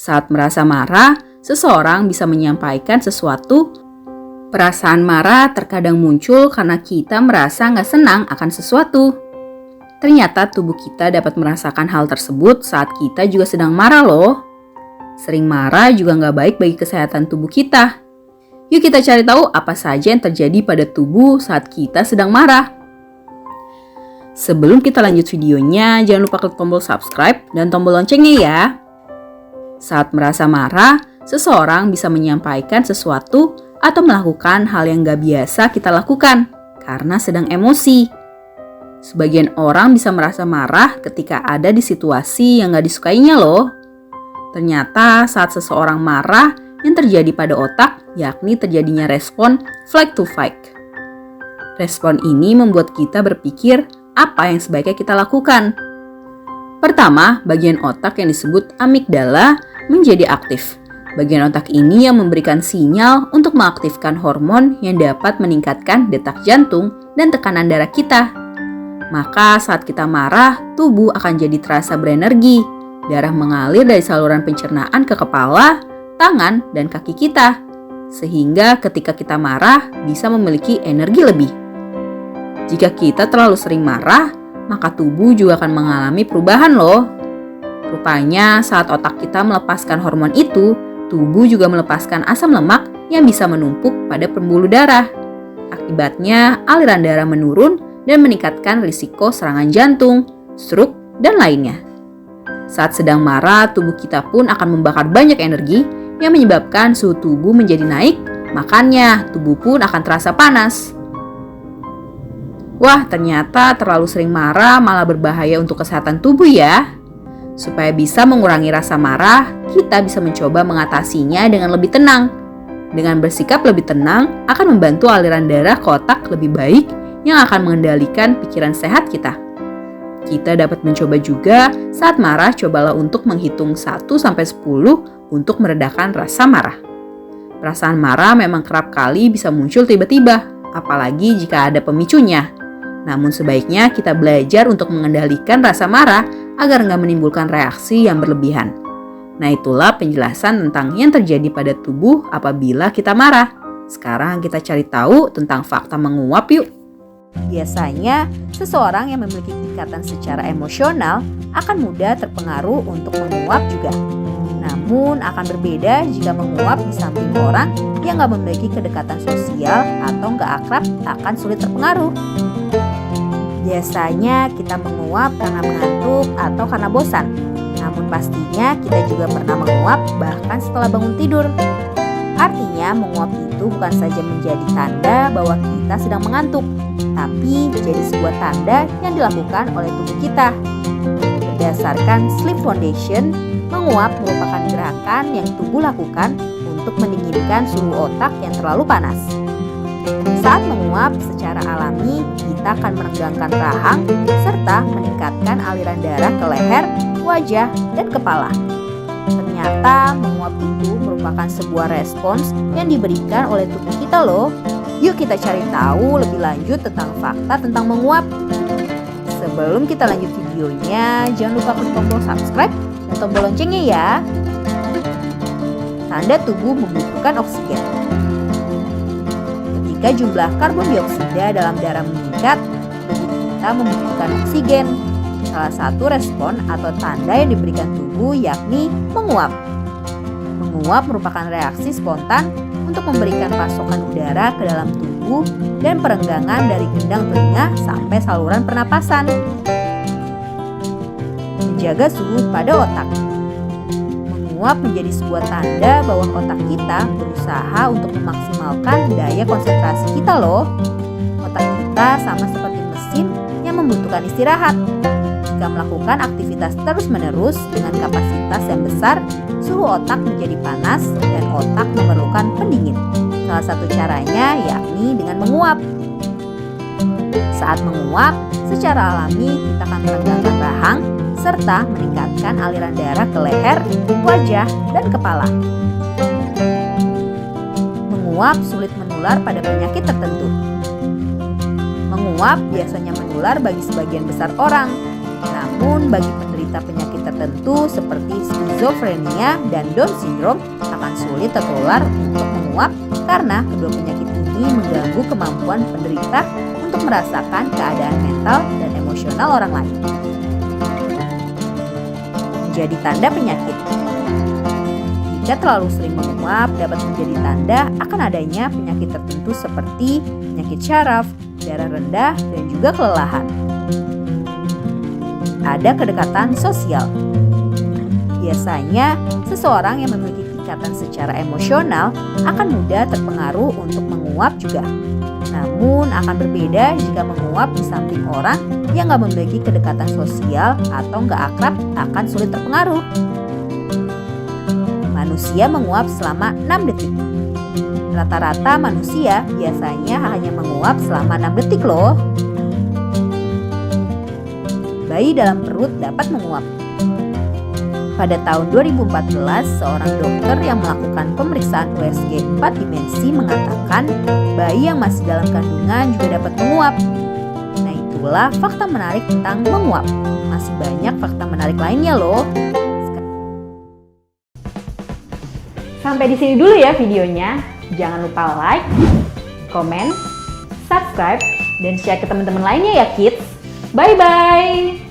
Saat merasa marah, seseorang bisa menyampaikan sesuatu. Perasaan marah terkadang muncul karena kita merasa nggak senang akan sesuatu. Ternyata tubuh kita dapat merasakan hal tersebut saat kita juga sedang marah loh. Sering marah juga nggak baik bagi kesehatan tubuh kita. Yuk kita cari tahu apa saja yang terjadi pada tubuh saat kita sedang marah. Sebelum kita lanjut videonya, jangan lupa klik tombol subscribe dan tombol loncengnya ya. Saat merasa marah, seseorang bisa menyampaikan sesuatu atau melakukan hal yang gak biasa kita lakukan karena sedang emosi. Sebagian orang bisa merasa marah ketika ada di situasi yang gak disukainya loh. Ternyata saat seseorang marah, yang terjadi pada otak yakni terjadinya respon flight to fight. Respon ini membuat kita berpikir apa yang sebaiknya kita lakukan. Pertama, bagian otak yang disebut amigdala menjadi aktif. Bagian otak ini yang memberikan sinyal untuk mengaktifkan hormon yang dapat meningkatkan detak jantung dan tekanan darah kita. Maka saat kita marah, tubuh akan jadi terasa berenergi. Darah mengalir dari saluran pencernaan ke kepala, tangan, dan kaki kita. Sehingga ketika kita marah, bisa memiliki energi lebih. Jika kita terlalu sering marah, maka tubuh juga akan mengalami perubahan loh. Rupanya saat otak kita melepaskan hormon itu, tubuh juga melepaskan asam lemak yang bisa menumpuk pada pembuluh darah. Akibatnya aliran darah menurun dan meningkatkan risiko serangan jantung, stroke, dan lainnya. Saat sedang marah, tubuh kita pun akan membakar banyak energi yang menyebabkan suhu tubuh menjadi naik, makanya tubuh pun akan terasa panas. Wah, ternyata terlalu sering marah malah berbahaya untuk kesehatan tubuh ya. Supaya bisa mengurangi rasa marah, kita bisa mencoba mengatasinya dengan lebih tenang. Dengan bersikap lebih tenang akan membantu aliran darah ke otak lebih baik yang akan mengendalikan pikiran sehat kita. Kita dapat mencoba juga saat marah, cobalah untuk menghitung 1-10 untuk meredakan rasa marah. Perasaan marah memang kerap kali bisa muncul tiba-tiba, apalagi jika ada pemicunya. Namun sebaiknya kita belajar untuk mengendalikan rasa marah agar nggak menimbulkan reaksi yang berlebihan. Nah, itulah penjelasan tentang yang terjadi pada tubuh apabila kita marah. Sekarang kita cari tahu tentang fakta menguap yuk. Biasanya, seseorang yang memiliki ikatan secara emosional akan mudah terpengaruh untuk menguap juga. Namun akan berbeda jika menguap di samping orang yang nggak memiliki kedekatan sosial atau nggak akrab akan sulit terpengaruh. Biasanya kita menguap karena mengantuk atau karena bosan. Namun pastinya kita juga pernah menguap bahkan setelah bangun tidur. Artinya menguap itu bukan saja menjadi tanda bahwa kita sedang mengantuk, tapi jadi sebuah tanda yang dilakukan oleh tubuh kita. Berdasarkan Sleep Foundation, menguap merupakan gerakan yang tubuh lakukan untuk mendinginkan suhu otak yang terlalu panas. Saat menguap secara alami, kita akan merenggangkan rahang serta meningkatkan aliran darah ke leher, wajah, dan kepala. Ternyata menguap itu merupakan sebuah respons yang diberikan oleh tubuh kita loh. Yuk kita cari tahu lebih lanjut tentang fakta tentang menguap. Sebelum kita lanjut videonya, jangan lupa klik tombol subscribe dan tombol loncengnya ya. Tanda tubuh membutuhkan oksigen. Ketika jumlah karbon dioksida dalam darah meningkat, tubuh kita membutuhkan oksigen. Salah satu respon atau tanda yang diberikan tubuh yakni menguap. Menguap merupakan reaksi spontan untuk memberikan pasokan udara ke dalam tubuh dan perenggangan dari gendang telinga sampai saluran pernapasan. Menjaga suhu pada otak. Menguap menjadi sebuah tanda bahwa otak kita berusaha untuk memaksimalkan daya konsentrasi kita loh. Otak kita sama seperti mesin yang membutuhkan istirahat. Jika melakukan aktivitas terus-menerus dengan kapasitas yang besar, suhu otak menjadi panas dan otak memerlukan pendingin. Salah satu caranya yakni dengan menguap. Saat menguap, secara alami kita akan merenggangkan rahang serta meningkatkan aliran darah ke leher, wajah, dan kepala. Menguap sulit menular pada penyakit tertentu. Menguap biasanya menular bagi sebagian besar orang, namun bagi penderita penyakit penyakit tertentu seperti skizofrenia dan Down syndrome akan sulit tertular untuk menguap karena kedua penyakit ini mengganggu kemampuan penderita untuk merasakan keadaan mental dan emosional orang lain. Menjadi tanda penyakit. Jika terlalu sering menguap dapat menjadi tanda akan adanya penyakit tertentu seperti penyakit syaraf, darah rendah, dan juga kelelahan. Ada kedekatan sosial. Biasanya, seseorang yang memiliki ikatan secara emosional akan mudah terpengaruh untuk menguap juga. Namun akan berbeda jika menguap di samping orang yang nggak memiliki kedekatan sosial atau nggak akrab akan sulit terpengaruh. Manusia menguap selama 6 detik. Rata-rata manusia biasanya hanya menguap selama 6 detik loh. Bayi dalam perut dapat menguap. Pada tahun 2014, seorang dokter yang melakukan pemeriksaan USG 4 dimensi mengatakan bayi yang masih dalam kandungan juga dapat menguap. Nah, itulah fakta menarik tentang menguap. Masih banyak fakta menarik lainnya loh. Sampai di sini dulu ya videonya. Jangan lupa like, komen, subscribe, dan share ke teman-teman lainnya ya kids. Bye-bye!